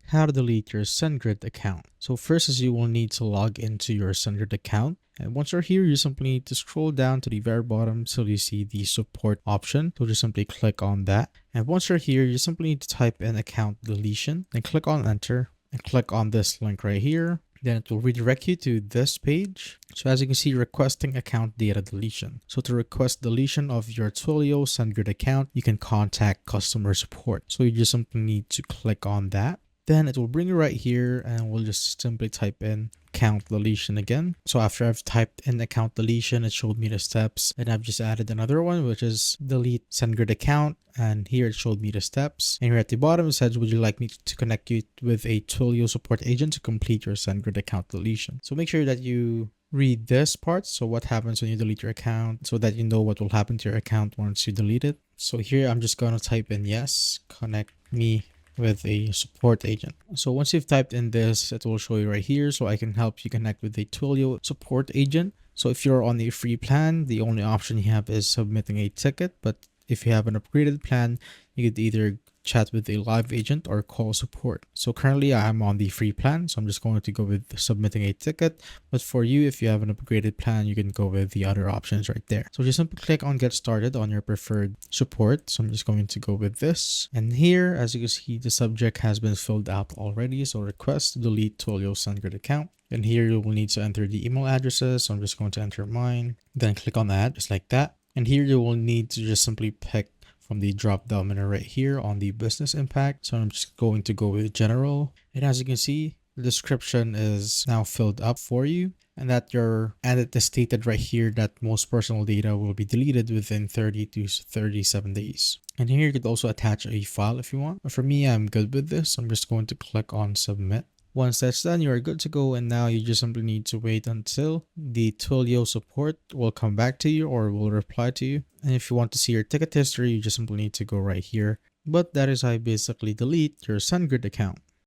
how to delete your SendGrid account. So first is you will need to log into your SendGrid account. And once you're here, you simply need to scroll down to the very bottom till you see the support option. So just simply click on that. And once you're here, you simply need to type in account deletion, then click on enter and click on this link right here. Then it will redirect you to this page. So as you can see, requesting account data deletion. So to request deletion of your Twilio SendGrid account, you can contact customer support. So you just simply need to click on that. Then it will bring you right here and we'll just simply type in account deletion again. So after I've typed in account deletion, it showed me the steps, and I've just added another one, which is delete SendGrid account. And here it showed me the steps. And here at the bottom it says, would you like me to connect you with a Twilio support agent to complete your SendGrid account deletion? So make sure that you read this part. So what happens when you delete your account, so that you know what will happen to your account once you delete it. So here I'm just going to type in yes, connect me with a support agent. So once you've typed in this, it will show you right here. So I can help you connect with a Twilio support agent. So if you're on a free plan, the only option you have is submitting a ticket. But if you have an upgraded plan, you could either chat with a live agent or call support. So currently I'm on the free plan, so I'm just going to go with submitting a ticket. But for you, if you have an upgraded plan, you can go with the other options right there. So just simply click on get started on your preferred support. So I'm just going to go with this. And here, as you can see, the subject has been filled out already. So request to delete Twilio SendGrid account. And here you will need to enter the email addresses. So I'm just going to enter mine, then click on that just like that. And here you will need to just simply pick from the drop down menu right here on the business impact. So I'm just going to go with general. And as you can see, the description is now filled up for you, and it is stated right here that most personal data will be deleted within 30 to 37 days. And here you could also attach a file if you want. But for me, I'm good with this. So I'm just going to click on submit. Once that's done, you are good to go, and now you just simply need to wait until the Twilio support will come back to you or will reply to you. And if you want to see your ticket history, you just simply need to go right here. But that is how you basically delete your SendGrid account.